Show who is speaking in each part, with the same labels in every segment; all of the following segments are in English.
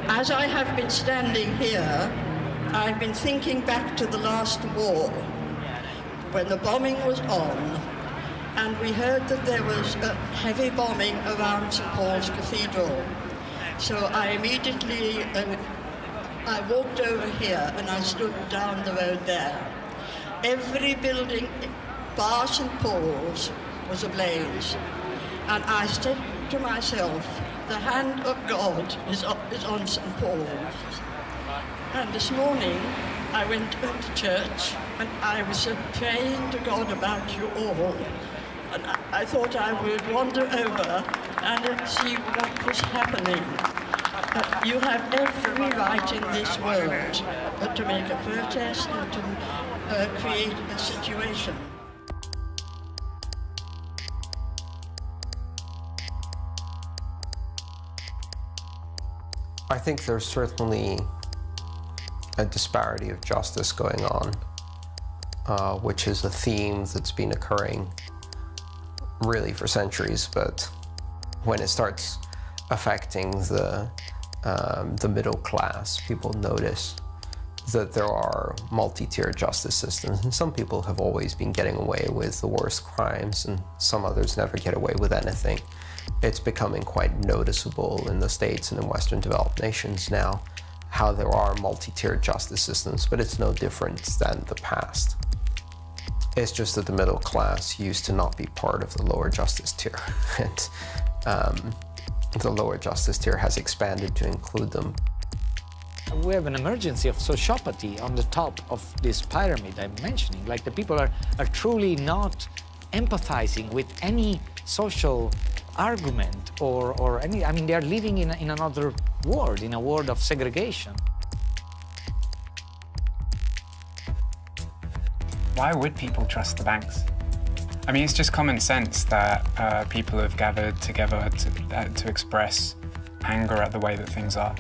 Speaker 1: As I have been standing here, I've been thinking back to the last war, when the bombing was on, and we heard that there was a heavy bombing around St. Paul's Cathedral. So I immediately, I walked over here and I stood down the road there. Every building, bar St. Paul's, was ablaze. And I said to myself, the hand of God is on St. Paul's. And this morning, I went to church and I was praying to God about you all. And I thought I would wander over and see what was happening. You have every right in this world to make a protest and to create a situation.
Speaker 2: I think there's certainly a disparity of justice going on, which is a theme that's been occurring really for centuries, but when it starts affecting the middle class, people notice that there are multi-tier justice systems, and some people have always been getting away with the worst crimes, and some others never get away with anything. It's becoming quite noticeable in the States and in Western developed nations now how there are multi-tier justice systems, but it's no different than the past. It's just that the middle class used to not be part of the lower justice tier, and the lower justice tier has expanded to include them.
Speaker 3: We have an emergency of sociopathy on the top of this pyramid I'm mentioning. Like, the people are truly not empathizing with any social argument or any, I mean, they're living in another world, in a world of segregation.
Speaker 4: Why would people trust the banks? I mean, it's just common sense that people have gathered together to express anger at the way that things are.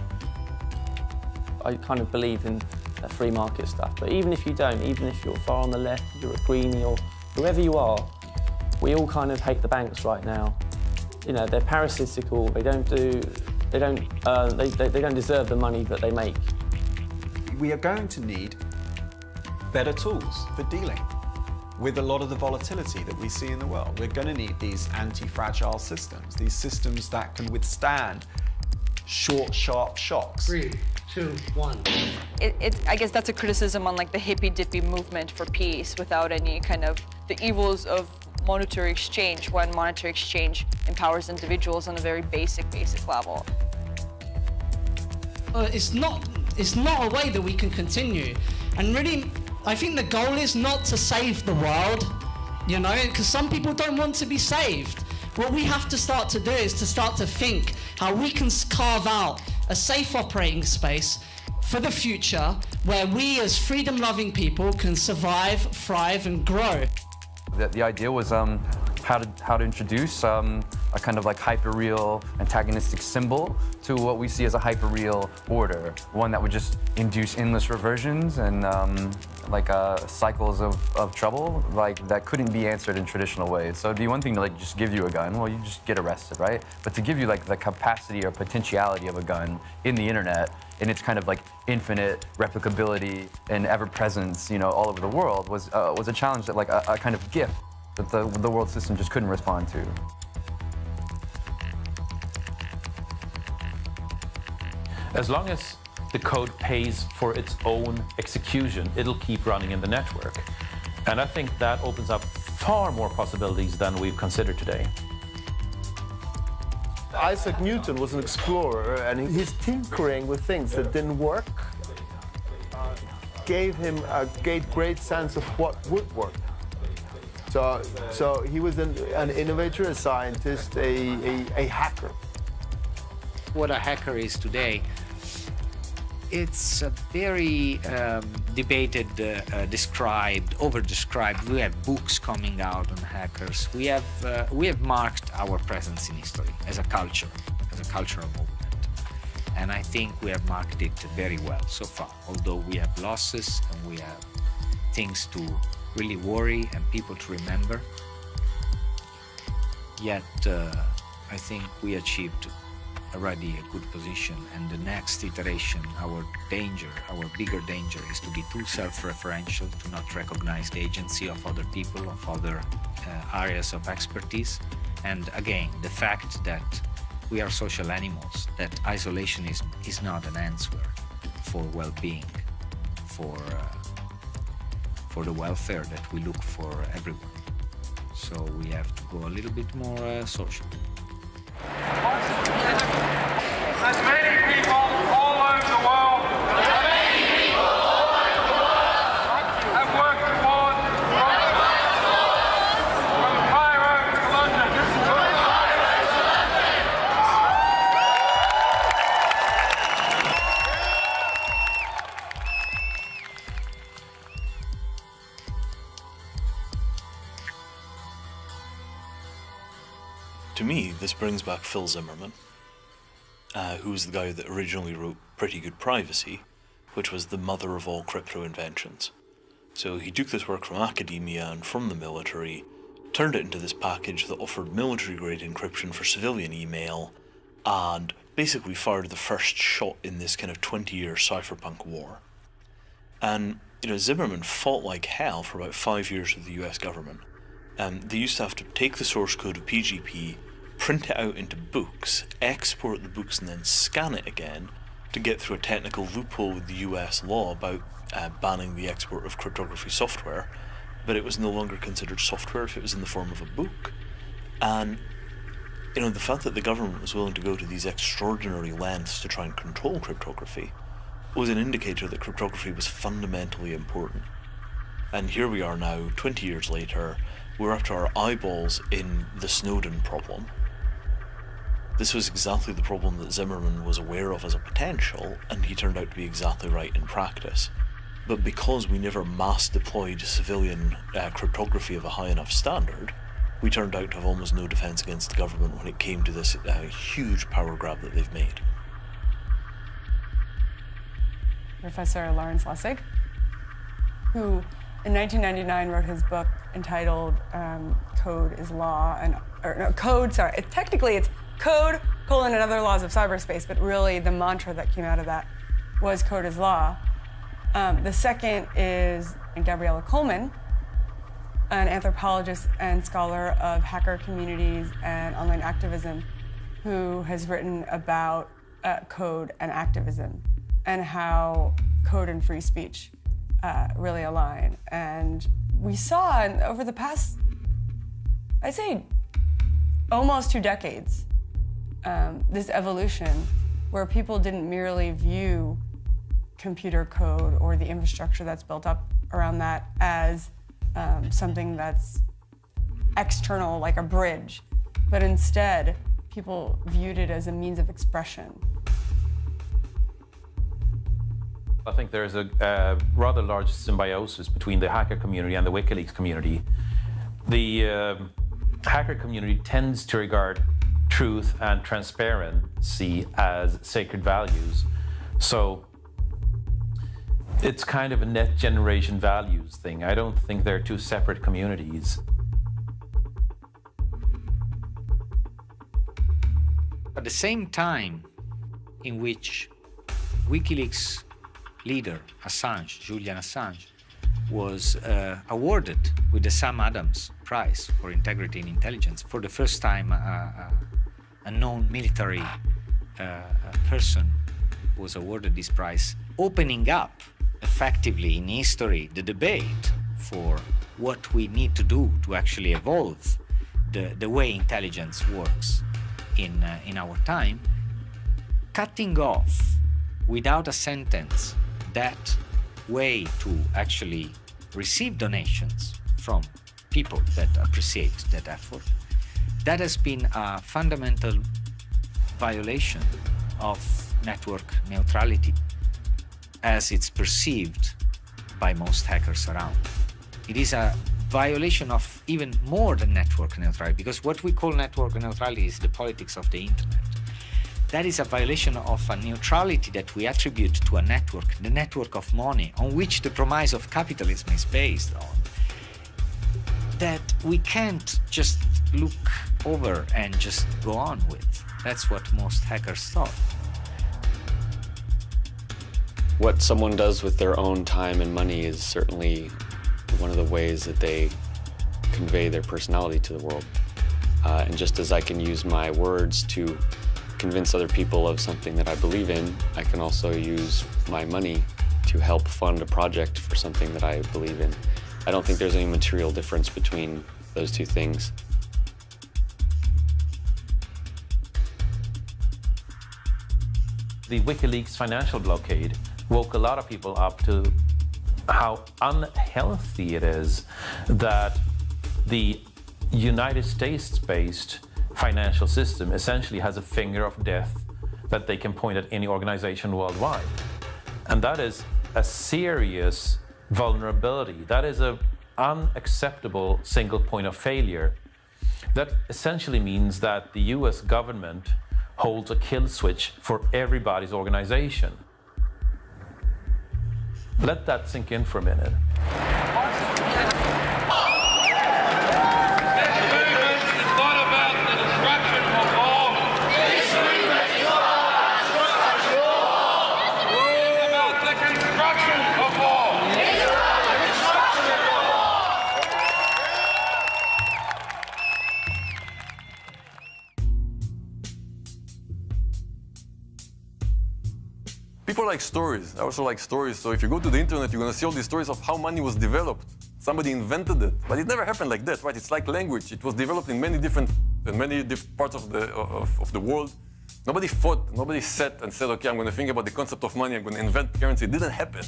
Speaker 5: I kind of believe in free market stuff, but even if you don't, even if you're far on the left, you're a greenie or whoever you are, we all kind of hate the banks right now. You know, they're parasitical. They don't deserve the money that they make.
Speaker 6: We are going to need better tools for dealing with a lot of the volatility that we see in the world. We're going to need these anti-fragile systems, these systems that can withstand short, sharp shocks.
Speaker 7: 3, 2, 1.
Speaker 8: I guess that's a criticism on like the hippy-dippy movement for peace without any kind of the evils of monetary exchange, when monetary exchange empowers individuals on a very basic level.
Speaker 7: It's not a way that we can continue. And really, I think the goal is not to save the world, you know, because some people don't want to be saved. What we have to start to do is to start to think how we can carve out a safe operating space for the future where we as freedom-loving people can survive, thrive, and grow.
Speaker 9: The idea was how to introduce a kind of like hyper-real antagonistic symbol to what we see as a hyper-real order, one that would just induce endless reversions and cycles of trouble that couldn't be answered in traditional ways. So it'd be one thing to just give you a gun, well, you just get arrested, right? But to give you the capacity or potentiality of a gun in the internet, in its kind of infinite replicability and ever-presence, all over the world, was a challenge that a kind of gift that the world system just couldn't respond to.
Speaker 10: As long as the code pays for its own execution, it'll keep running in the network. And I think that opens up far more possibilities than we've considered today.
Speaker 11: Isaac Newton was an explorer, and his tinkering with things that didn't work gave him a great sense of what would work. So he was an innovator, a scientist, a hacker.
Speaker 3: What a hacker is today, it's a very debated, over-described. We have books coming out on hackers. We have marked our presence in history as a culture, as a cultural movement. And I think we have marked it very well so far, although we have losses and we have things to really worry and people to remember. Yet, I think we achieved already a good position, and the next iteration, our bigger danger is to be too self-referential, to not recognize the agency of other people, of other areas of expertise. And again, the fact that we are social animals, that isolationism is not an answer for well-being, for the welfare that we look for everyone. So we have to go a little bit more social.
Speaker 12: As many people all over the world have worked towards from Cairo to London.
Speaker 13: To me, this brings back Phil Zimmermann, who was the guy that originally wrote Pretty Good Privacy, which was the mother of all crypto inventions. So he took this work from academia and from the military, turned it into this package that offered military-grade encryption for civilian email, and basically fired the first shot in this kind of 20-year cypherpunk war. And, Zimmermann fought like hell for about 5 years with the US government. They used to have to take the source code of PGP, print it out into books, export the books, and then scan it again to get through a technical loophole with the US law about banning the export of cryptography software, but it was no longer considered software if it was in the form of a book. And, the fact that the government was willing to go to these extraordinary lengths to try and control cryptography was an indicator that cryptography was fundamentally important. And here we are now, 20 years later, we're up to our eyeballs in the Snowden problem. This was exactly the problem that Zimmermann was aware of as a potential, and he turned out to be exactly right in practice. But because we never mass deployed civilian cryptography of a high enough standard, we turned out to have almost no defense against the government when it came to this huge power grab that they've made.
Speaker 14: Professor Lawrence Lessig, who in 1999 wrote his book entitled Code is Law, technically it's Code, and Other Laws of Cyberspace, but really the mantra that came out of that was Code is Law. The second is Gabriella Coleman, an anthropologist and scholar of hacker communities and online activism, who has written about code and activism and how code and free speech really align. And we saw over the past, I'd say, almost 2 decades, this evolution where people didn't merely view computer code or the infrastructure that's built up around that as something that's external, like a bridge, but instead people viewed it as a means of expression.
Speaker 10: I think there's a rather large symbiosis between the hacker community and the WikiLeaks community. The hacker community tends to regard truth and transparency as sacred values. So it's kind of a net generation values thing. I don't think they're two separate communities.
Speaker 3: At the same time in which WikiLeaks leader Assange, Julian Assange, was awarded with the Sam Adams Prize for Integrity and Intelligence, for the first time a known military person was awarded this prize, opening up effectively in history the debate for what we need to do to actually evolve the way intelligence works in our time, cutting off without a sentence that way to actually receive donations from people that appreciate that effort. That has been a fundamental violation of network neutrality as it's perceived by most hackers around. It is a violation of even more than network neutrality, because what we call network neutrality is the politics of the internet. That is a violation of a neutrality that we attribute to a network, the network of money, on which the promise of capitalism is based on, that we can't just look over and just go on with. That's what most hackers thought.
Speaker 15: What someone does with their own time and money is certainly one of the ways that they convey their personality to the world. And just as I can use my words to convince other people of something that I believe in, I can also use my money to help fund a project for something that I believe in. I don't think there's any material difference between those two things.
Speaker 10: The WikiLeaks financial blockade woke a lot of people up to how unhealthy it is that the United States-based financial system essentially has a finger of death that they can point at any organization worldwide. And that is a serious vulnerability. That is an unacceptable single point of failure. That essentially means that the US government holds a kill switch for everybody's organization. Let that sink in for a minute.
Speaker 16: People like stories. I also like stories. So if you go to the internet, you're going to see all these stories of how money was developed. Somebody invented it, but it never happened like that, right? It's like language. It was developed in many different parts of the world. Nobody fought, nobody sat and said, okay, I'm going to think about the concept of money. I'm going to invent currency. It didn't happen.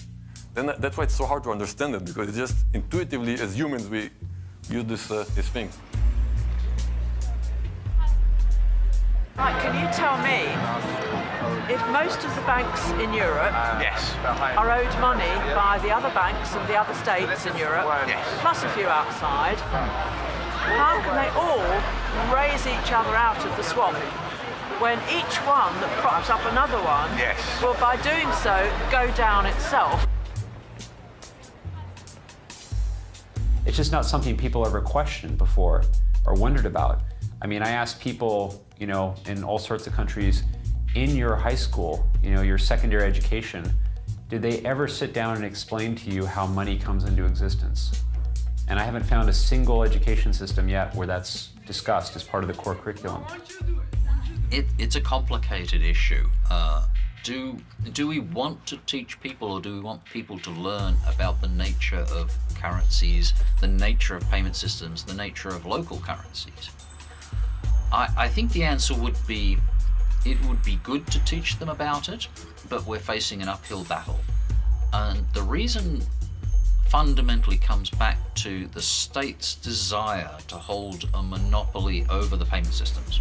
Speaker 16: Then that's why it's so hard to understand it, because it's just intuitively, as humans, we use this thing.
Speaker 17: Right, can you tell me if most of the banks in Europe are owed money by the other banks of the other states in Europe, plus a few outside, how can they all raise each other out of the swamp when each one that props up another one will, by doing so, go down itself?
Speaker 18: It's just not something people ever questioned before or wondered about. I mean, I asked people, you know, in all sorts of countries, in your high school, you know, your secondary education, did they ever sit down and explain to you how money comes into existence? And I haven't found a single education system yet where that's discussed as part of the core curriculum.
Speaker 19: It's a complicated issue. Do we want to teach people, or do we want people to learn about the nature of currencies, the nature of payment systems, the nature of local currencies? I think the answer would be, it would be good to teach them about it, but we're facing an uphill battle. And the reason fundamentally comes back to the state's desire to hold a monopoly over the payment systems.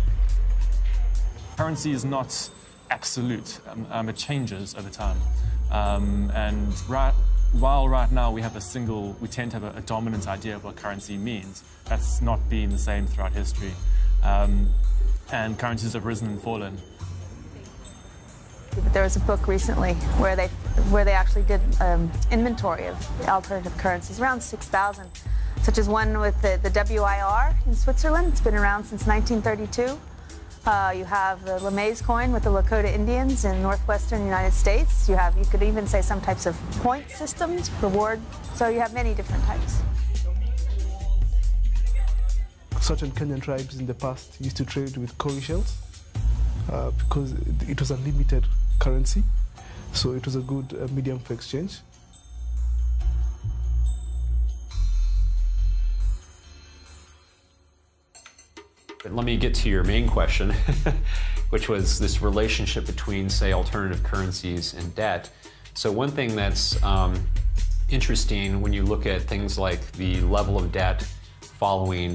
Speaker 20: Currency is not absolute. It changes over time. And while right now we tend to have a dominant idea of what currency means, that's not been the same throughout history. And currencies have risen and fallen.
Speaker 21: There was a book recently where they actually did inventory of alternative currencies, around 6,000, such as one with the WIR in Switzerland. It's been around since 1932. You have the Lemais coin with the Lakota Indians in northwestern United States. You could even say some types of point systems, reward. So you have many different types.
Speaker 22: Certain Kenyan tribes in the past used to trade with cowrie shells because it was a limited currency, so it was a good medium for exchange.
Speaker 18: But let me get to your main question, which was this relationship between, say, alternative currencies and debt. So one thing that's interesting when you look at things like the level of debt following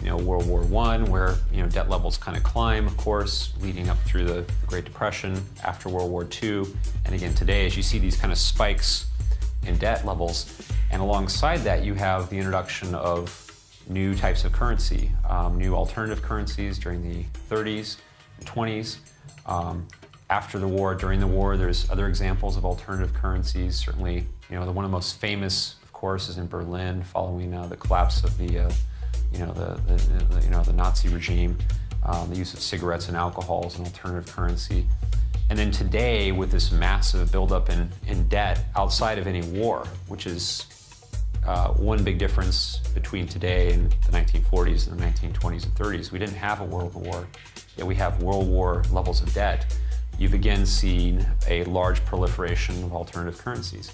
Speaker 18: World War I, where debt levels kind of climb, of course, leading up through the Great Depression, after World War II, and again today, as you see these kind of spikes in debt levels. And alongside that, you have the introduction of new types of currency, new alternative currencies during the 30s and 20s. After the war, during the war, there's other examples of alternative currencies. Certainly, the one of the most famous, of course, is in Berlin, following the collapse of the Nazi regime. the use of cigarettes and alcohol as an alternative currency. And then today, with this massive buildup in debt outside of any war, which is one big difference between today and the 1940s and the 1920s and 30s. We didn't have a world war, yet we have world war levels of debt. You've again seen a large proliferation of alternative currencies.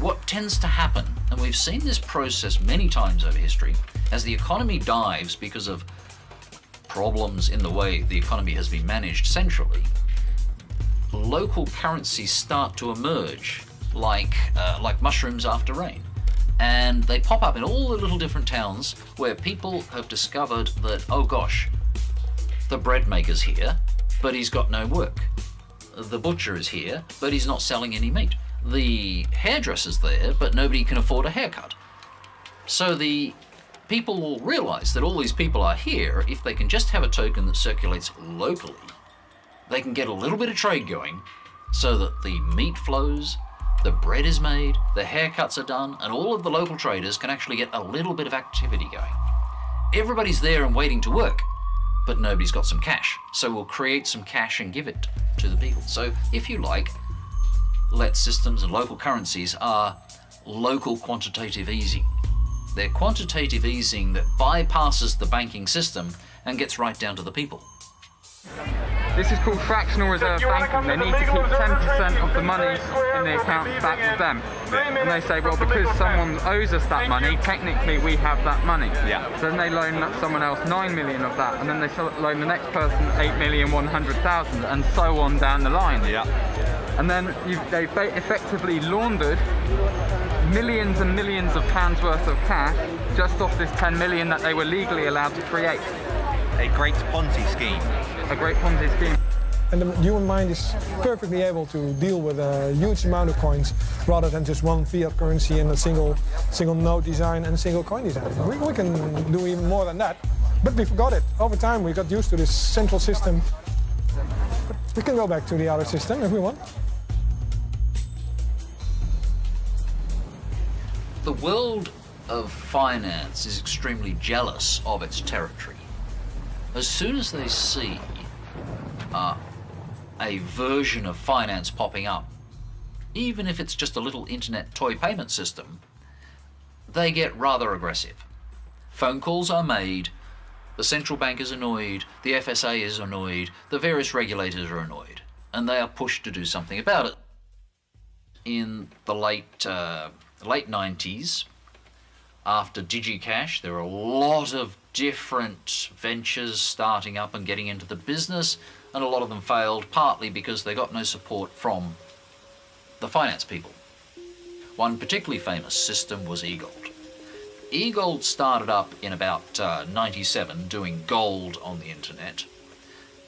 Speaker 19: What tends to happen, and we've seen this process many times over history, as the economy dives because of problems in the way the economy has been managed centrally, local currencies start to emerge like mushrooms after rain. And they pop up in all the little different towns where people have discovered that, oh gosh, the bread maker's here, but he's got no work. The butcher is here, but he's not selling any meat. The hairdresser's there, but nobody can afford a haircut. So the people will realize that all these people are here. If they can just have a token that circulates locally, they can get a little bit of trade going so that the meat flows, the bread is made, the haircuts are done, and all of the local traders can actually get a little bit of activity going. Everybody's there and waiting to work, but nobody's got some cash. So we'll create some cash and give it to the people. So if you like, let systems and local currencies are local quantitative easing. They're quantitative easing that bypasses the banking system and gets right down to the people.
Speaker 1: This is called fractional reserve banking. They need to keep 10% of the money in the account back with them. And they say, well, because someone owes us that money, technically we have that money. Yeah. So then they loan someone else 9 million of that, and then they loan the next person 8,100,000, and so on down the line. Yeah. And then they've effectively laundered millions and millions of pounds worth of cash just off this 10 million that they were legally allowed to create.
Speaker 2: A great Ponzi scheme.
Speaker 1: A great Ponzi scheme.
Speaker 23: And the human mind is perfectly able to deal with a huge amount of coins rather than just one fiat currency and a single note design and a single coin design. We can do even more than that, but we forgot it. Over time we got used to this central system. But we can go back to the other system if we want.
Speaker 19: The world of finance is extremely jealous of its territory. As soon as they see a version of finance popping up, even if it's just a little internet toy payment system, they get rather aggressive. Phone calls are made, the central bank is annoyed, the FSA is annoyed, the various regulators are annoyed, and they are pushed to do something about it. In the late 90s, after DigiCash, there were a lot of different ventures starting up and getting into the business, and a lot of them failed, partly because they got no support from the finance people. One particularly famous system was eGold. eGold started up in about 97 doing gold on the internet,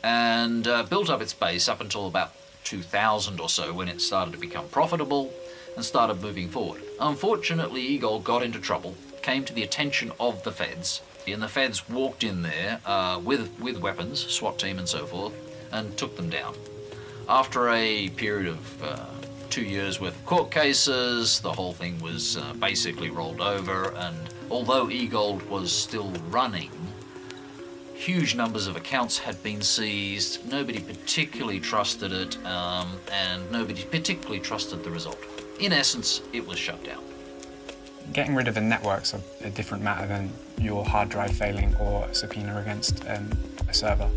Speaker 19: and built up its base up until about 2000 or so, when it started to become profitable and started moving forward. Unfortunately, eGold got into trouble, came to the attention of the feds, and the feds walked in there with weapons, SWAT team and so forth, and took them down. After a period of 2 years worth of court cases, the whole thing was basically rolled over, and although eGold was still running, huge numbers of accounts had been seized, nobody particularly trusted it, and nobody particularly trusted the result. In essence, it was shut down.
Speaker 4: Getting rid of a network's a different matter than your hard drive failing or a subpoena against a server.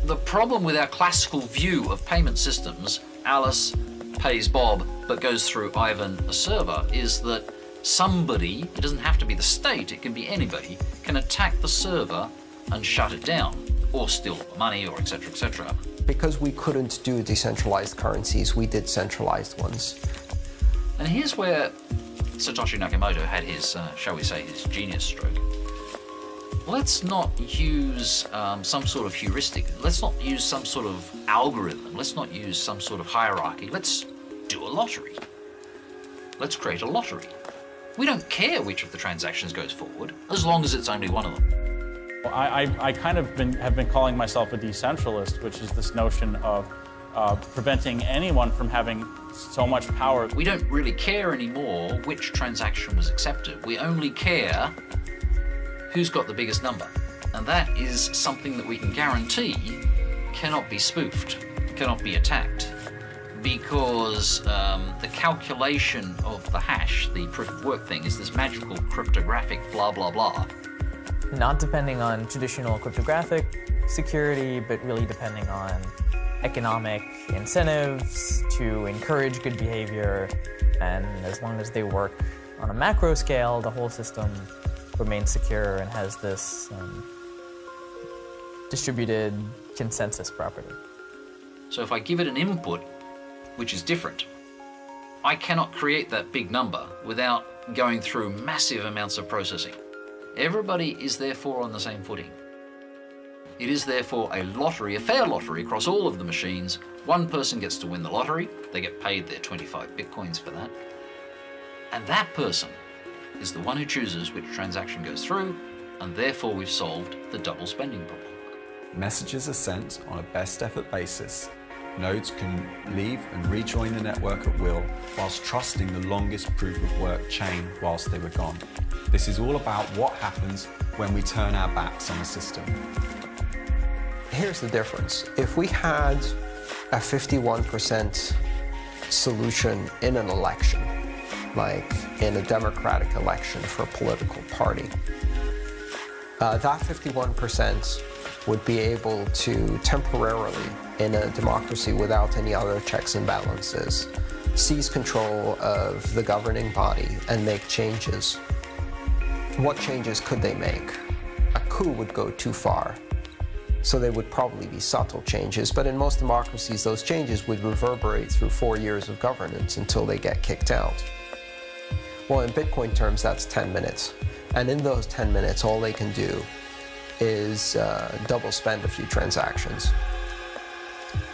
Speaker 19: The problem with our classical view of payment systems, Alice pays Bob but goes through Ivan, a server, is that somebody, it doesn't have to be the state, it can be anybody, can attack the server and shut it down, or steal the money, or etc., etc.
Speaker 24: Because we couldn't do decentralized currencies, we did centralized ones.
Speaker 19: And here's where Satoshi Nakamoto had his, shall we say, his genius stroke. Let's not use some sort of heuristic. Let's not use some sort of algorithm. Let's not use some sort of hierarchy. Let's do a lottery. Let's create a lottery. We don't care which of the transactions goes forward, as long as it's only one of them.
Speaker 25: I kind of have been calling myself a decentralist, which is this notion of preventing anyone from having so much power.
Speaker 19: We don't really care anymore which transaction was accepted. We only care who's got the biggest number. And that is something that we can guarantee cannot be spoofed, cannot be attacked, because the calculation of the hash, the proof of work thing, is this magical cryptographic blah blah blah.
Speaker 5: Not depending on traditional cryptographic security, but really depending on economic incentives to encourage good behavior. And as long as they work on a macro scale, the whole system remains secure and has this distributed consensus property.
Speaker 19: So if I give it an input, which is different, I cannot create that big number without going through massive amounts of processing. Everybody is therefore on the same footing. It is therefore a lottery, a fair lottery across all of the machines. One person gets to win the lottery. They get paid their 25 bitcoins for that. And that person is the one who chooses which transaction goes through, and therefore we've solved the double spending problem.
Speaker 6: Messages are sent on a best effort basis. Nodes can leave and rejoin the network at will, whilst trusting the longest proof of work chain whilst they were gone. This is all about what happens when we turn our backs on the system.
Speaker 24: Here's the difference. If we had a 51% solution in an election, like in a democratic election for a political party, that 51% would be able to temporarily, in a democracy without any other checks and balances, seize control of the governing body and make changes. What changes could they make? A coup would go too far. So they would probably be subtle changes, but in most democracies, those changes would reverberate through 4 years of governance until they get kicked out. Well, in Bitcoin terms, that's 10 minutes. And in those 10 minutes, all they can do is double spend a few transactions.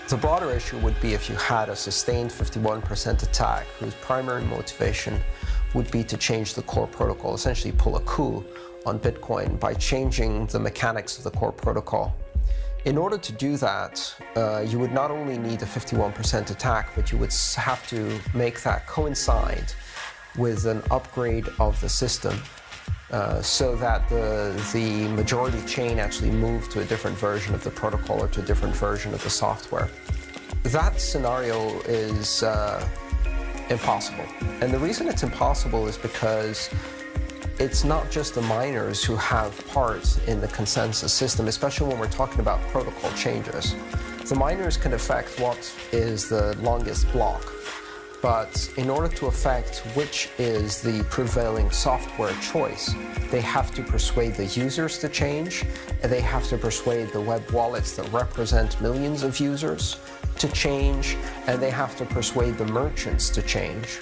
Speaker 24: The broader issue would be if you had a sustained 51% attack whose primary motivation would be to change the core protocol, essentially pull a coup on Bitcoin by changing the mechanics of the core protocol. In order to do that, you would not only need a 51% attack, but you would have to make that coincide with an upgrade of the system so that the majority chain actually moved to a different version of the protocol or to a different version of the software. That scenario is impossible. And the reason it's impossible is because it's not just the miners who have parts in the consensus system, especially when we're talking about protocol changes. The miners can affect what is the longest block, but in order to affect which is the prevailing software choice, they have to persuade the users to change, and they have to persuade the web wallets that represent millions of users to change, and they have to persuade the merchants to change.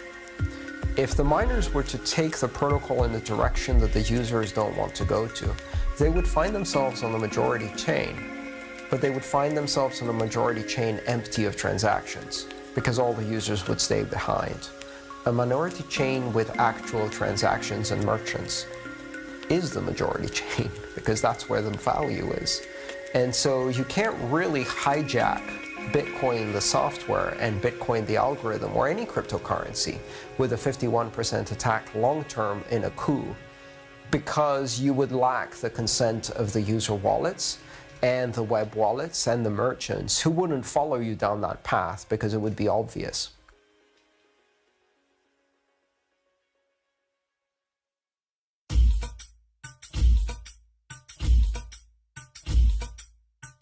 Speaker 24: If the miners were to take the protocol in the direction that the users don't want to go to, they would find themselves on the majority chain, but they would find themselves on a majority chain empty of transactions because all the users would stay behind. A minority chain with actual transactions and merchants is the majority chain because that's where the value is. And so you can't really hijack Bitcoin the software and Bitcoin the algorithm or any cryptocurrency with a 51% attack long-term in a coup, because you would lack the consent of the user wallets and the web wallets and the merchants who wouldn't follow you down that path because it would be obvious.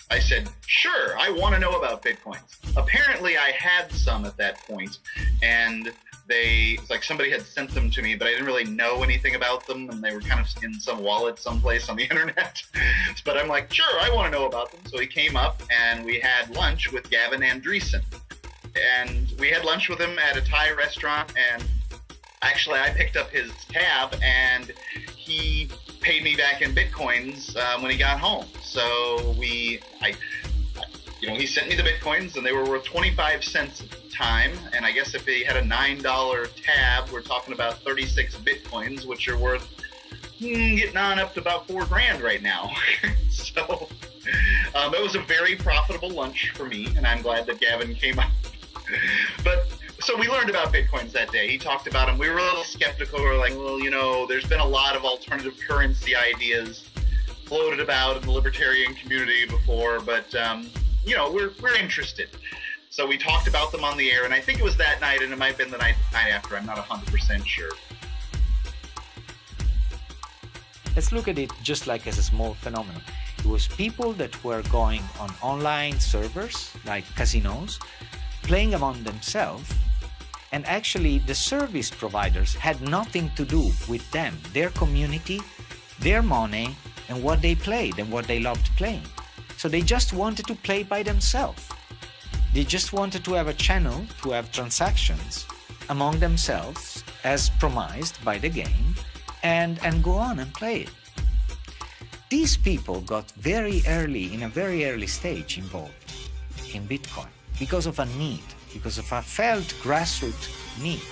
Speaker 7: I said, sure, I want to know about Bitcoins. Apparently I had some at that point, and it's like somebody had sent them to me, but I didn't really know anything about them, and they were kind of in some wallet someplace on the internet. But I'm like, sure, I want to know about them. So he came up, and we had lunch with Gavin Andresen. And we had lunch with him at a Thai restaurant, and actually I picked up his tab, and he paid me back in Bitcoins when he got home. So he sent me the Bitcoins, and they were worth 25 cents at the time. And I guess if he had a $9 tab, we're talking about 36 Bitcoins, which are worth getting on up to about $4,000 right now. So it was a very profitable lunch for me, and I'm glad that Gavin came out. But so we learned about Bitcoins that day. He talked about them. We were a little skeptical. We were like, well, there's been a lot of alternative currency ideas. floated about in the libertarian community before, but we're interested. So we talked about them on the air, and I think it was that night, and it might have been the night after. I'm not 100% sure.
Speaker 3: Let's look at it just like as a small phenomenon. It was people that were going on online servers, like casinos, playing among themselves, and actually the service providers had nothing to do with them, their community, their money, and what they played and what they loved playing. So they just wanted to play by themselves. They just wanted to have a channel to have transactions among themselves as promised by the game and go on and play it. These people got very early, in a very early stage, involved in Bitcoin because of a need, because of a felt grassroots need.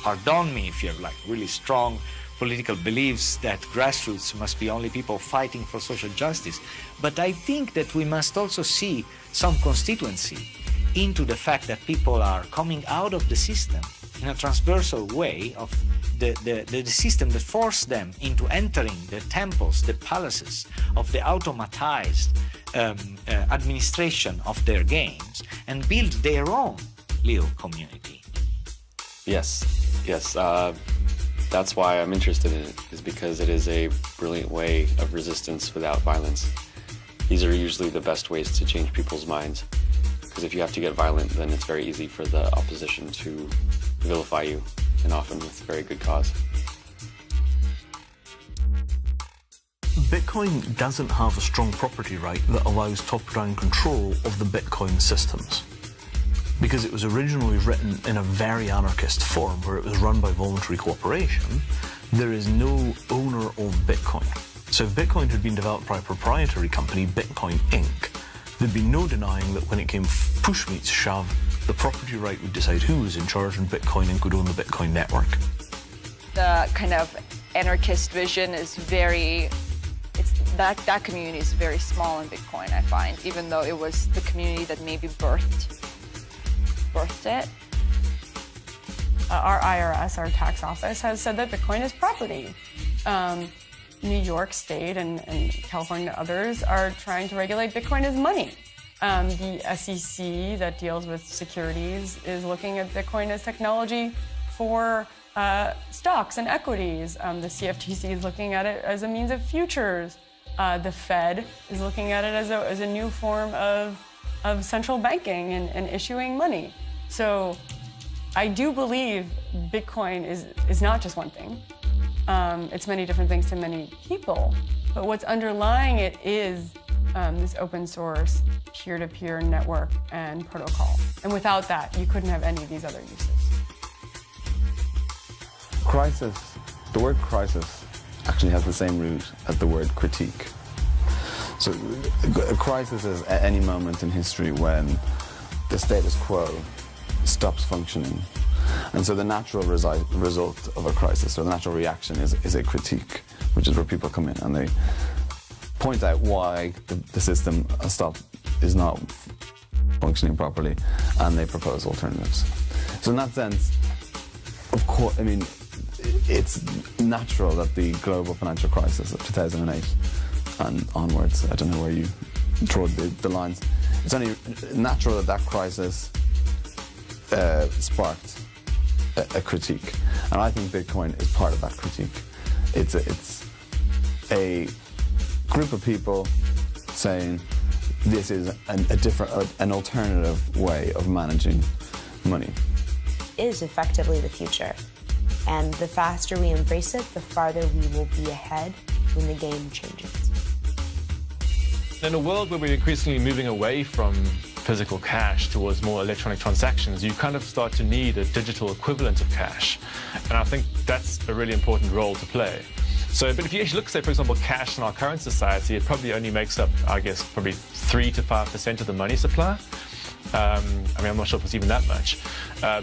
Speaker 3: Pardon me if you have like really strong political beliefs that grassroots must be only people fighting for social justice. But I think that we must also see some constituency into the fact that people are coming out of the system in a transversal way of the system that forced them into entering the temples, the palaces of the automatized administration of their games and build their own little community.
Speaker 15: Yes. That's why I'm interested in it, is because it is a brilliant way of resistance without violence. These are usually the best ways to change people's minds, because if you have to get violent, then it's very easy for the opposition to vilify you, and often with very good cause.
Speaker 8: Bitcoin doesn't have a strong property right that allows top-down control of the Bitcoin systems. Because it was originally written in a very anarchist form where it was run by voluntary cooperation, there is no owner of Bitcoin. So if Bitcoin had been developed by a proprietary company, Bitcoin Inc., there'd be no denying that when it came push meets shove, the property right would decide who was in charge and Bitcoin Inc. would own the Bitcoin network.
Speaker 9: The kind of anarchist vision is that community is very small in Bitcoin, I find, even though it was the community that maybe birthed it.
Speaker 14: Our IRS, our tax office, has said that Bitcoin is property. New York State and California and others are trying to regulate Bitcoin as money. The SEC that deals with securities is looking at Bitcoin as technology for stocks and equities. The CFTC is looking at it as a means of futures. The Fed is looking at it as a new form of central banking and issuing money. So I do believe Bitcoin is not just one thing. It's many different things to many people. But what's underlying it is this open source, peer-to-peer network and protocol. And without that, you couldn't have any of these other uses.
Speaker 11: Crisis, the word crisis actually has the same root as the word critique. So a crisis is at any moment in history when the status quo stops functioning. And so the natural result of a crisis, or the natural reaction, is a critique, which is where people come in and they point out why the system is not functioning properly, and they propose alternatives. So in that sense, of course, I mean, it's natural that the global financial crisis of 2008 and onwards, I don't know where you draw the lines, it's only natural that crisis sparked a critique. And I think Bitcoin is part of that critique. It's a group of people saying this is an alternative way of managing money.
Speaker 12: Is effectively the future. And the faster we embrace it, the farther we will be ahead when the game changes.
Speaker 20: In a world where we're increasingly moving away from physical cash towards more electronic transactions, you kind of start to need a digital equivalent of cash. And I think that's a really important role to play. So, but if you actually look, say, for example, cash in our current society, it probably only makes up, I guess, probably 3 to 5% of the money supply. I mean, I'm not sure if it's even that much.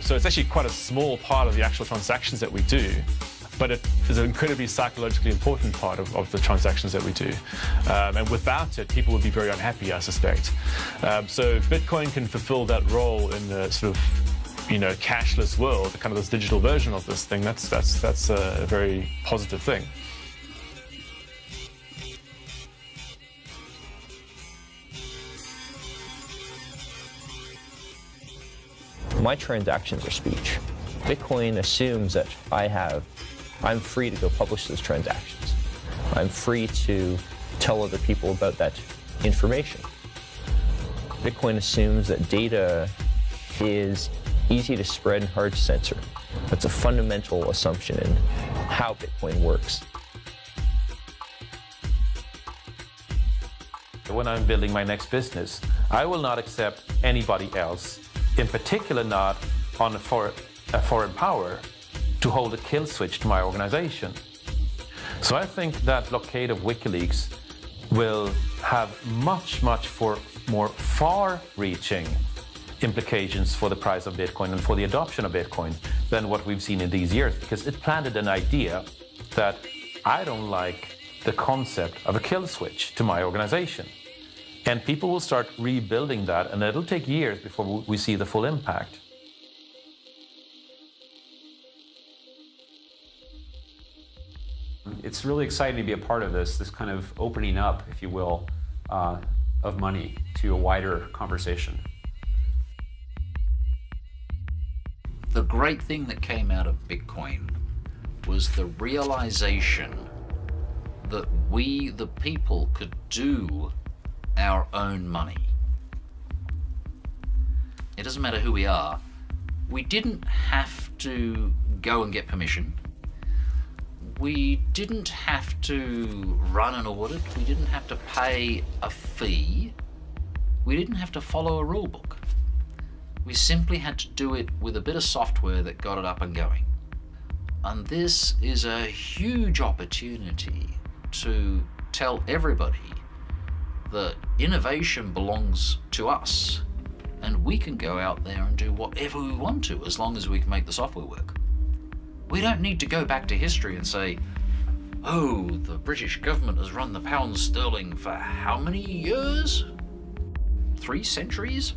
Speaker 20: So it's actually quite a small part of the actual transactions that we do, but it is an incredibly psychologically important part of the transactions that we do. And without it, people would be very unhappy, I suspect. So if Bitcoin can fulfill that role in the sort of, cashless world, kind of this digital version of this thing, that's a very positive thing.
Speaker 10: My transactions are speech. Bitcoin assumes that I'm free to go publish those transactions. I'm free to tell other people about that information. Bitcoin assumes that data is easy to spread and hard to censor. That's a fundamental assumption in how Bitcoin works.
Speaker 13: When I'm building my next business, I will not accept anybody else, in particular not on a foreign power, to hold a kill switch to my organization. So I think that blockade of WikiLeaks will have much more far-reaching implications for the price of Bitcoin and for the adoption of Bitcoin than what we've seen in these years, because it planted an idea that I don't like the concept of a kill switch to my organization. And people will start rebuilding that, and it'll take years before we see the full impact.
Speaker 18: It's really exciting to be a part of this kind of opening up, if you will, of money to a wider conversation.
Speaker 19: The great thing that came out of Bitcoin was the realization that we, the people, could do our own money. It doesn't matter who we are. We didn't have to go and get permission. We didn't have to run an audit. We didn't have to pay a fee. We didn't have to follow a rule book. We simply had to do it with a bit of software that got it up and going. And this is a huge opportunity to tell everybody that innovation belongs to us, and we can go out there and do whatever we want to as long as we can make the software work. We don't need to go back to history and say, oh, the British government has run the pound sterling for how many years? 3 centuries?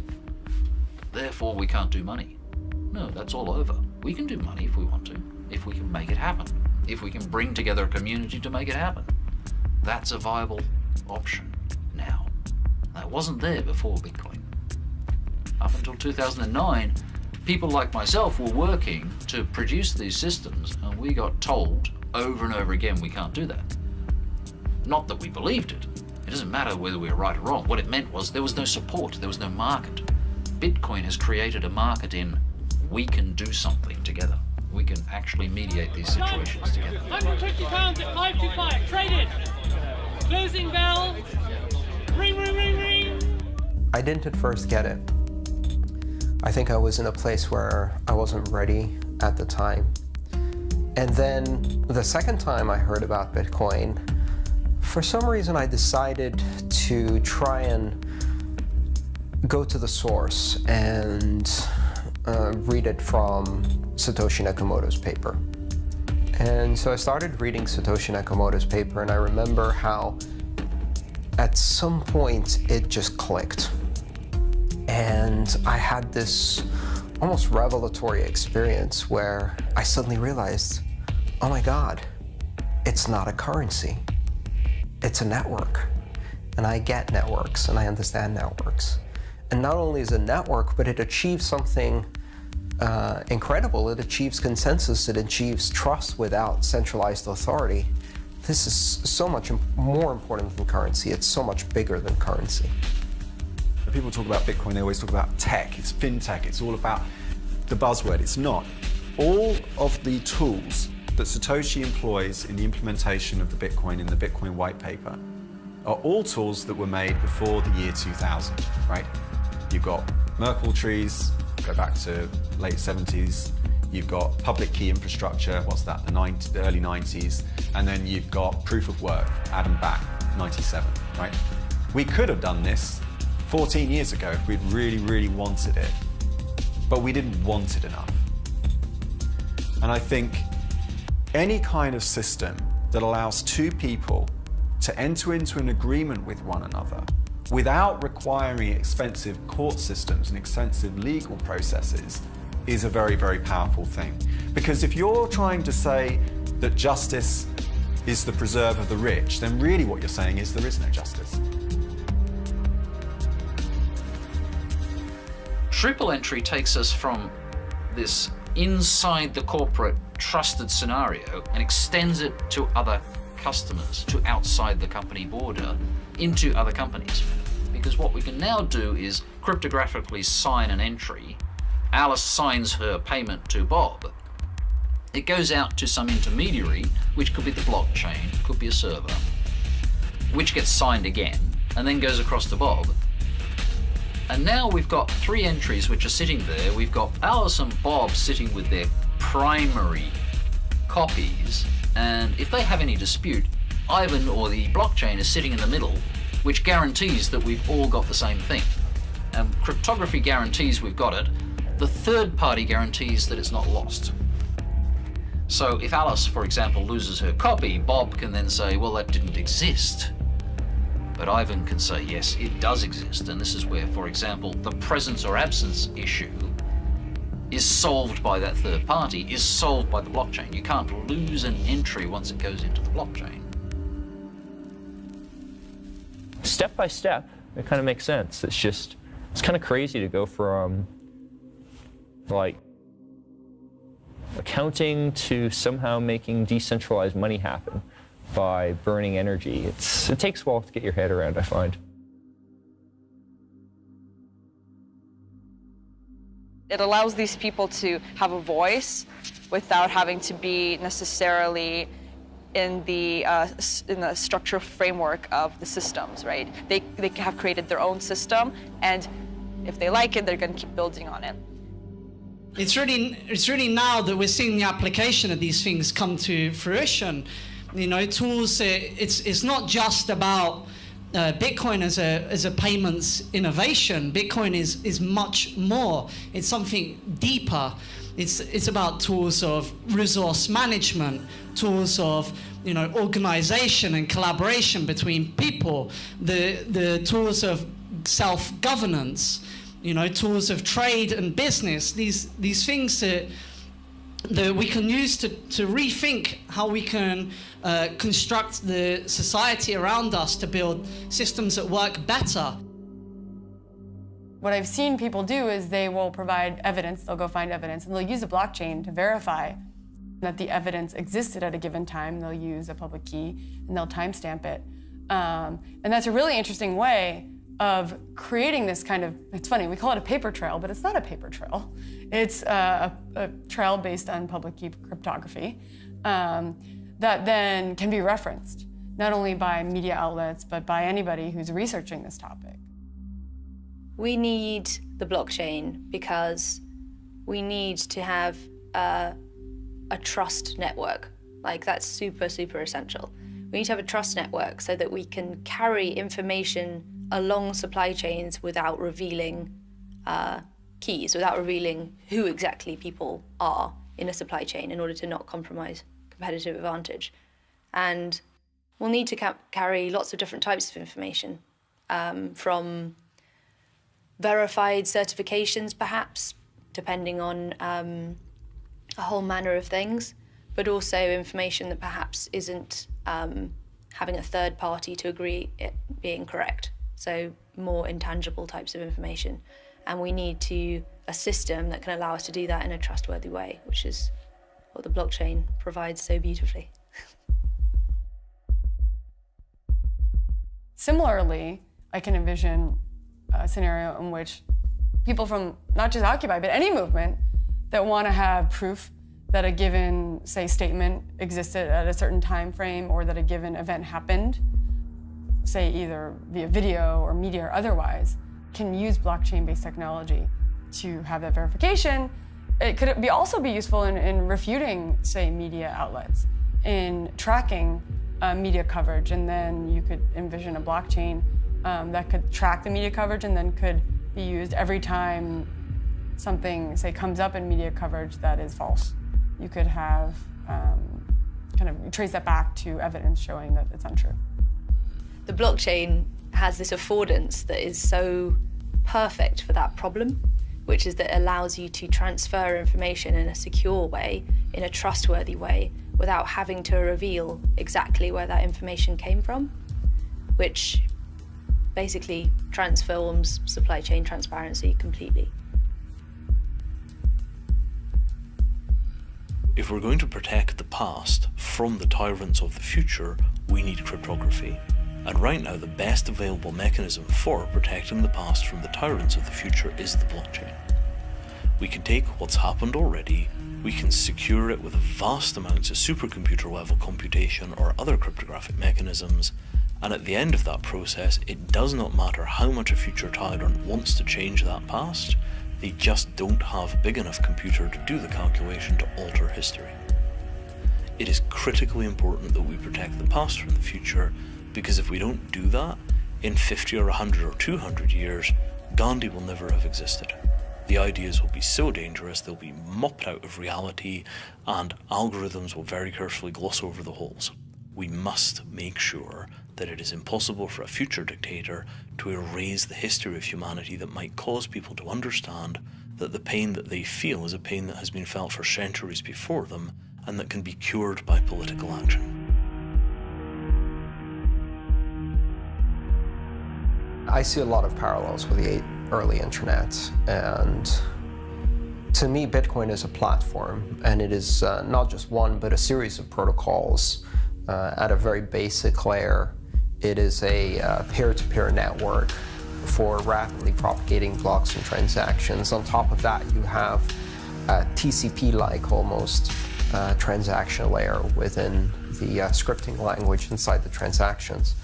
Speaker 19: Therefore we can't do money. No, that's all over. We can do money if we want to, if we can make it happen, if we can bring together a community to make it happen. That's a viable option now. That wasn't there before Bitcoin. Up until 2009, people like myself were working to produce these systems, and we got told over and over again we can't do that. Not that we believed it. It doesn't matter whether we were right or wrong. What it meant was there was no support, there was no market. Bitcoin has created a market in we can do something together. We can actually mediate these situations together.
Speaker 16: £150 at 525, traded. Closing bell. Ring, ring, ring, ring.
Speaker 24: I didn't at first get it. I think I was in a place where I wasn't ready at the time. And then the second time I heard about Bitcoin, for some reason I decided to try and go to the source and read it from Satoshi Nakamoto's paper. And so I started reading Satoshi Nakamoto's paper, and I remember how at some point it just clicked. And I had this almost revelatory experience where I suddenly realized, oh my God, it's not a currency, it's a network. And I get networks and I understand networks. And not only is it a network, but it achieves something incredible. It achieves consensus, it achieves trust without centralized authority. This is so much more important than currency. It's so much bigger than currency.
Speaker 6: When people talk about Bitcoin, they always talk about tech, it's fintech, it's all about the buzzword. It's not. All of the tools that Satoshi employs in the implementation of the Bitcoin in the Bitcoin white paper are all tools that were made before the year 2000, right? You've got Merkle trees, go back to late 70s. You've got public key infrastructure, what's that, the early 90s. And then you've got proof of work, Adam Back, 97, right? We could have done this 14 years ago if we'd really, really wanted it. But we didn't want it enough. And I think any kind of system that allows two people to enter into an agreement with one another without requiring expensive court systems and extensive legal processes is a very, very powerful thing. Because if you're trying to say that justice is the preserve of the rich, then really what you're saying is there is no justice.
Speaker 19: Triple entry takes us from this inside the corporate trusted scenario and extends it to other customers, to outside the company border, into other companies. Because what we can now do is cryptographically sign an entry. Alice signs her payment to Bob. It goes out to some intermediary, which could be the blockchain, could be a server, which gets signed again, and then goes across to Bob. And now we've got 3 entries which are sitting there. We've got Alice and Bob sitting with their primary copies, and if they have any dispute, Ivan or the blockchain is sitting in the middle, which guarantees that we've all got the same thing. And cryptography guarantees we've got it. The third party guarantees that it's not lost. So if Alice, for example, loses her copy, Bob can then say, well, that didn't exist. But Ivan can say, yes, it does exist. And this is where, for example, the presence or absence issue is solved by that third party, is solved by the blockchain. You can't lose an entry once it goes into the blockchain.
Speaker 10: Step by step, it kind of makes sense. It's kind of crazy to go from like accounting to somehow making decentralized money happen by burning energy. It takes a while to get your head around, I find.
Speaker 9: It allows these people to have a voice without having to be necessarily in the structural framework of the systems, right? They have created their own system, and if they like it, they're going to keep building on it.
Speaker 1: It's really now that we're seeing the application of these things come to fruition. You know, tools. It's not just about Bitcoin as a payments innovation. Bitcoin is much more. It's something deeper. It's about tools of resource management, tools of organization and collaboration between people, the tools of self-governance, tools of trade and business. These things that we can use to rethink how we can construct the society around us to build systems that work better.
Speaker 14: What I've seen people do is they will provide evidence, they'll go find evidence, and they'll use a blockchain to verify that the evidence existed at a given time. They'll use a public key and they'll timestamp it. And that's a really interesting way of creating this kind of, it's funny, we call it a paper trail, but it's not a paper trail. It's a trail based on public key cryptography that then can be referenced, not only by media outlets, but by anybody who's researching this topic.
Speaker 12: We need the blockchain because we need to have a trust network. Like, that's super, super essential. We need to have a trust network so that we can carry information along supply chains without revealing keys, without revealing who exactly people are in a supply chain in order to not compromise competitive advantage. And we'll need to carry lots of different types of information, from verified certifications, perhaps, depending on a whole manner of things, but also information that perhaps isn't having a third party to agree it being correct. So more intangible types of information. And we need a system that can allow us to do that in a trustworthy way, which is what the blockchain provides so beautifully.
Speaker 14: Similarly, I can envision a scenario in which people from not just Occupy, but any movement that want to have proof that a given, say, statement existed at a certain time frame, or that a given event happened, say either via video or media or otherwise, can use blockchain-based technology to have that verification. It could also be useful in refuting, say, media outlets, in tracking media coverage, and then you could envision a blockchain that could track the media coverage and then could be used every time something, say, comes up in media coverage that is false. You could have kind of trace that back to evidence showing that it's untrue.
Speaker 12: The blockchain has this affordance that is so perfect for that problem, which is that it allows you to transfer information in a secure way, in a trustworthy way, without having to reveal exactly where that information came from, which basically transforms supply chain transparency completely.
Speaker 8: If we're going to protect the past from the tyrants of the future, we need cryptography. And right now, the best available mechanism for protecting the past from the tyrants of the future is the blockchain. We can take what's happened already, we can secure it with vast amounts of supercomputer level computation or other cryptographic mechanisms, and at the end of that process, it does not matter how much a future tyrant wants to change that past, they just don't have a big enough computer to do the calculation to alter history. It is critically important that we protect the past from the future, because if we don't do that, in 50 or 100 or 200 years, Gandhi will never have existed. The ideas will be so dangerous they'll be mopped out of reality, and algorithms will very carefully gloss over the holes. We must make sure that it is impossible for a future dictator to erase the history of humanity that might cause people to understand that the pain that they feel is a pain that has been felt for centuries before them and that can be cured by political action.
Speaker 24: I see a lot of parallels with the early internet, and to me, Bitcoin is a platform, and it is not just one, but a series of protocols at a very basic layer. It is a peer-to-peer network for rapidly propagating blocks and transactions. On top of that, you have a TCP-like almost transaction layer within the scripting language inside the transactions.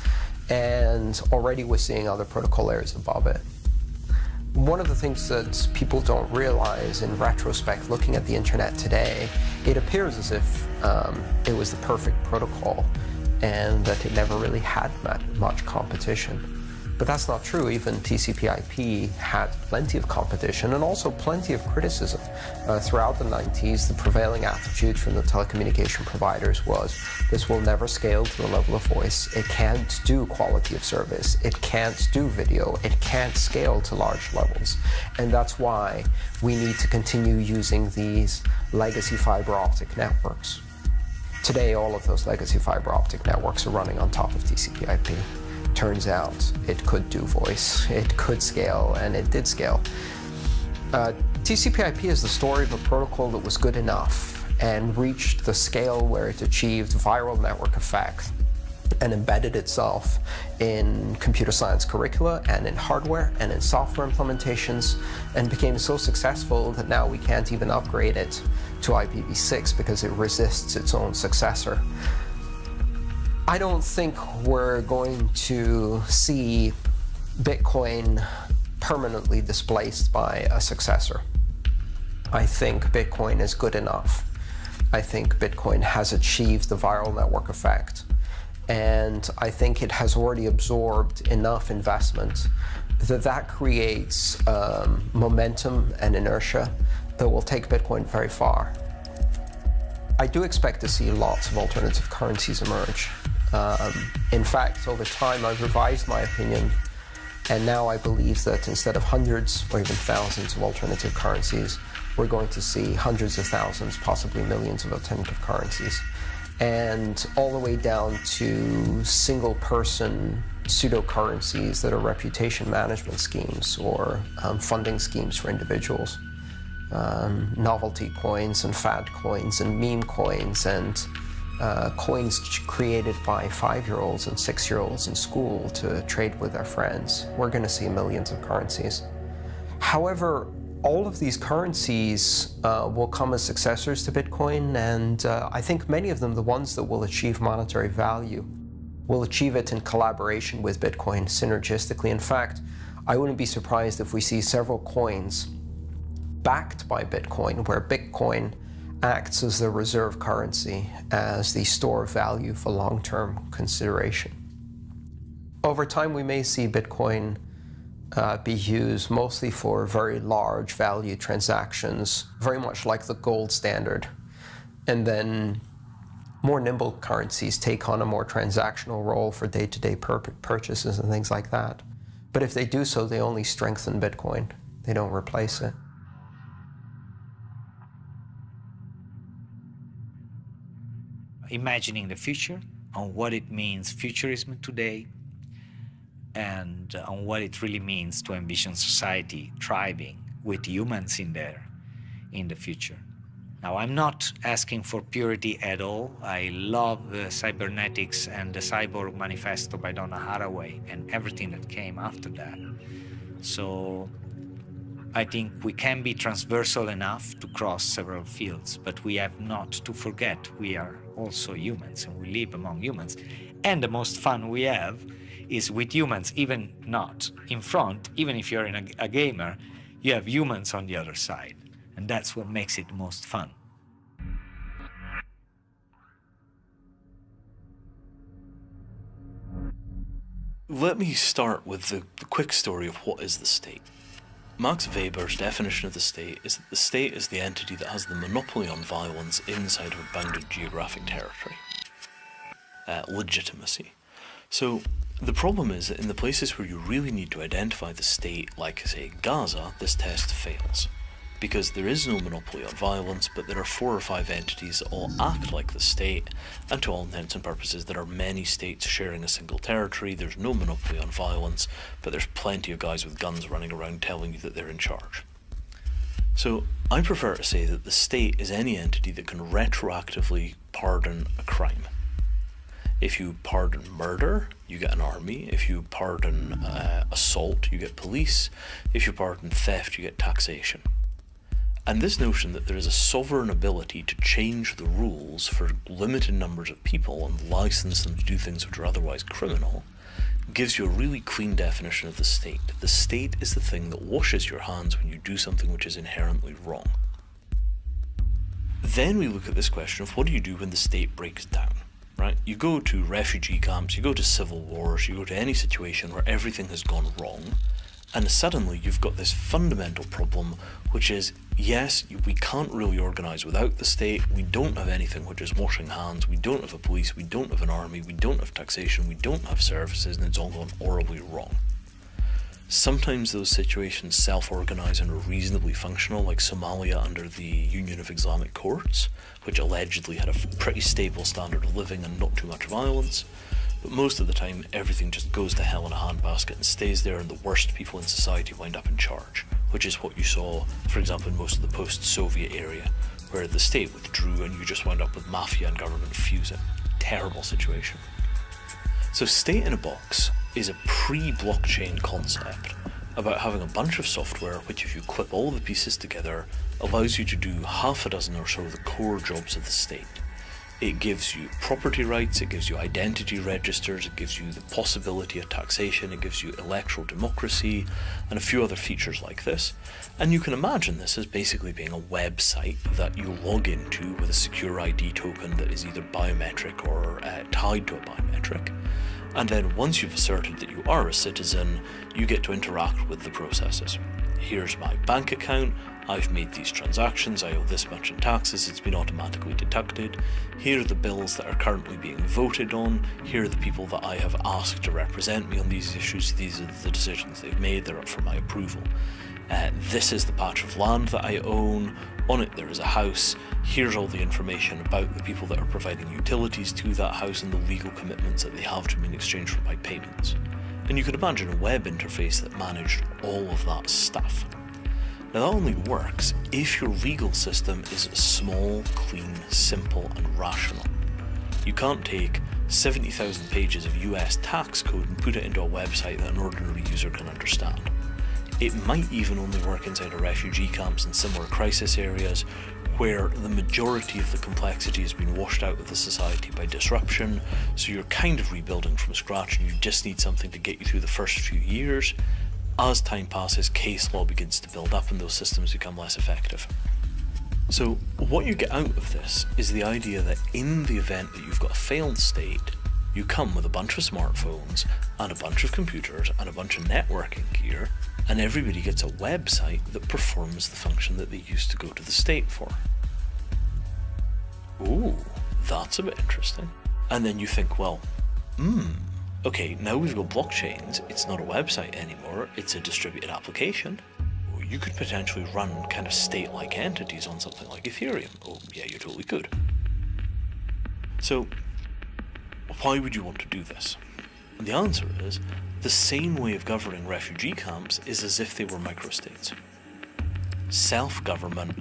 Speaker 24: And already we're seeing other protocol layers above it. One of the things that people don't realize in retrospect, looking at the internet today, it appears as if it was the perfect protocol and that it never really had much competition. But that's not true. Even TCP/IP had plenty of competition and also plenty of criticism. Throughout the 90s, the prevailing attitude from the telecommunication providers was, this will never scale to the level of voice. It can't do quality of service. It can't do video. It can't scale to large levels. And that's why we need to continue using these legacy fiber optic networks. Today, all of those legacy fiber optic networks are running on top of TCP/IP. Turns out it could do voice, it could scale, and it did scale. TCP/IP is the story of a protocol that was good enough and reached the scale where it achieved viral network effect and embedded itself in computer science curricula and in hardware and in software implementations, and became so successful that now we can't even upgrade it to IPv6 because it resists its own successor. I don't think we're going to see Bitcoin permanently displaced by a successor. I think Bitcoin is good enough. I think Bitcoin has achieved the viral network effect. And I think it has already absorbed enough investment that creates momentum and inertia that will take Bitcoin very far. I do expect to see lots of alternative currencies emerge. In fact, over time, I've revised my opinion, and now I believe that instead of hundreds or even thousands of alternative currencies, we're going to see hundreds of thousands, possibly millions of alternative currencies, and all the way down to single-person pseudo-currencies that are reputation management schemes or funding schemes for individuals. Novelty coins and fad coins and meme coins and coins created by 5-year-olds and 6-year-olds in school to trade with their friends. We're going to see millions of currencies. However, all of these currencies will come as successors to Bitcoin, and I think many of them, the ones that will achieve monetary value, will achieve it in collaboration with Bitcoin synergistically. In fact, I wouldn't be surprised if we see several coins backed by Bitcoin, where Bitcoin acts as the reserve currency, as the store of value for long-term consideration. Over time, we may see Bitcoin be used mostly for very large value transactions, very much like the gold standard. And then more nimble currencies take on a more transactional role for day-to-day purchases and things like that. But if they do so, they only strengthen Bitcoin. They don't replace it.
Speaker 3: Imagining the future, on what it means futurism today, and on what it really means to envision society thriving with humans in there in the future. Now, I'm not asking for purity at all. I love cybernetics and the Cyborg Manifesto by Donna Haraway and everything that came after that. So I think we can be transversal enough to cross several fields, but we have not to forget we are also humans and we live among humans. And the most fun we have is with humans, even not in front, even if you're a gamer, you have humans on the other side. And that's what makes it most fun.
Speaker 8: Let me start with the quick story of what is the state. Max Weber's definition of the state is that the state is the entity that has the monopoly on violence inside of a bounded geographic territory. Legitimacy. So the problem is that in the places where you really need to identify the state, like say Gaza, this test fails. Because there is no monopoly on violence, but there are 4 or 5 entities that all act like the state, and to all intents and purposes there are many states sharing a single territory. There's no monopoly on violence, but there's plenty of guys with guns running around telling you that they're in charge. So I prefer to say that the state is any entity that can retroactively pardon a crime. If you pardon murder, you get an army. If you pardon assault, you get police. If you pardon theft, you get taxation. And this notion that there is a sovereign ability to change the rules for limited numbers of people and license them to do things which are otherwise criminal gives you a really clean definition of the state. The state is the thing that washes your hands when you do something which is inherently wrong. Then we look at this question of what do you do when the state breaks down, right? You go to refugee camps, you go to civil wars, you go to any situation where everything has gone wrong, and suddenly you've got this fundamental problem, which is, yes, we can't really organise without the state, we don't have anything which is washing hands, we don't have a police, we don't have an army, we don't have taxation, we don't have services, and it's all gone horribly wrong. Sometimes those situations self-organise and are reasonably functional, like Somalia under the Union of Islamic Courts, which allegedly had a pretty stable standard of living and not too much violence. But most of the time, everything just goes to hell in a handbasket and stays there, and the worst people in society wind up in charge, which is what you saw, for example, in most of the post-Soviet area, where the state withdrew and you just wound up with mafia and government fusing. Terrible situation. So state in a box is a pre-blockchain concept about having a bunch of software which, if you clip all the pieces together, allows you to do half a dozen or so of the core jobs of the state. It gives you property rights, it gives you identity registers, it gives you the possibility of taxation, it gives you electoral democracy, and a few other features like this. And you can imagine this as basically being a website that you log into with a secure ID token that is either biometric or tied to a biometric. And then once you've asserted that you are a citizen, you get to interact with the processes. Here's my bank account, I've made these transactions, I owe this much in taxes, it's been automatically deducted. Here are the bills that are currently being voted on, here are the people that I have asked to represent me on these issues, these are the decisions they've made, they're up for my approval. This is the patch of land that I own, on it there is a house, here's all the information about the people that are providing utilities to that house and the legal commitments that they have to me in exchange for my payments. And you could imagine a web interface that managed all of that stuff. Now that only works if your legal system is small, clean, simple and rational. You can't take 70,000 pages of US tax code and put it into a website that an ordinary user can understand. It might even only work inside of refugee camps and similar crisis areas where the majority of the complexity has been washed out of the society by disruption, so you're kind of rebuilding from scratch and you just need something to get you through the first few years. As time passes, case law begins to build up and those systems become less effective. So what you get out of this is the idea that in the event that you've got a failed state, you come with a bunch of smartphones and a bunch of computers and a bunch of networking gear, and everybody gets a website that performs the function that they used to go to the state for. Ooh, that's a bit interesting. And then you think, well, okay, now we've got blockchains, it's not a website anymore, it's a distributed application. You could potentially run kind of state-like entities on something like Ethereum. Oh, yeah, you totally could. So, why would you want to do this? And the answer is, the same way of governing refugee camps is as if they were microstates. Self-government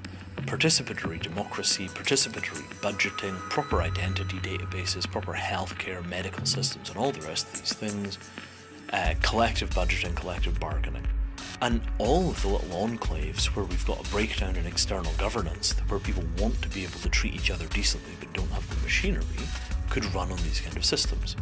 Speaker 8: participatory democracy, participatory budgeting, proper identity databases, proper healthcare, medical systems, and all the rest of these things, collective budgeting, collective bargaining. And all of the little enclaves where we've got a breakdown in external governance, where people want to be able to treat each other decently but don't have the machinery, could run on these kind of systems.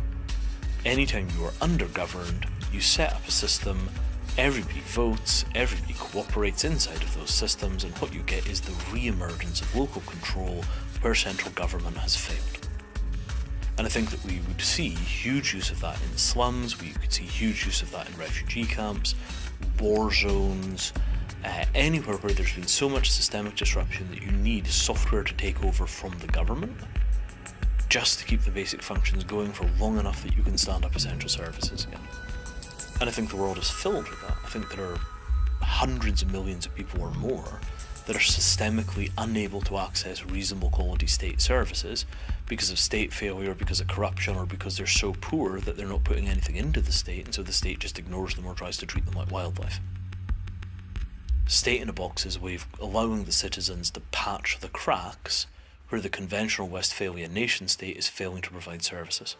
Speaker 8: Anytime you are under-governed, you set up a system, everybody votes, everybody cooperates inside of those systems, and what you get is the re-emergence of local control where central government has failed. And I think that we would see huge use of that in slums, we could see huge use of that in refugee camps, war zones, anywhere where there's been so much systemic disruption that you need software to take over from the government just to keep the basic functions going for long enough that you can stand up essential services again. And I think the world is filled with that. I think there are hundreds of millions of people or more that are systemically unable to access reasonable quality state services because of state failure, because of corruption, or because they're so poor that they're not putting anything into the state, and so the state just ignores them or tries to treat them like wildlife. State in a box is a way of allowing the citizens to patch the cracks where the conventional Westphalian nation state is failing to provide services.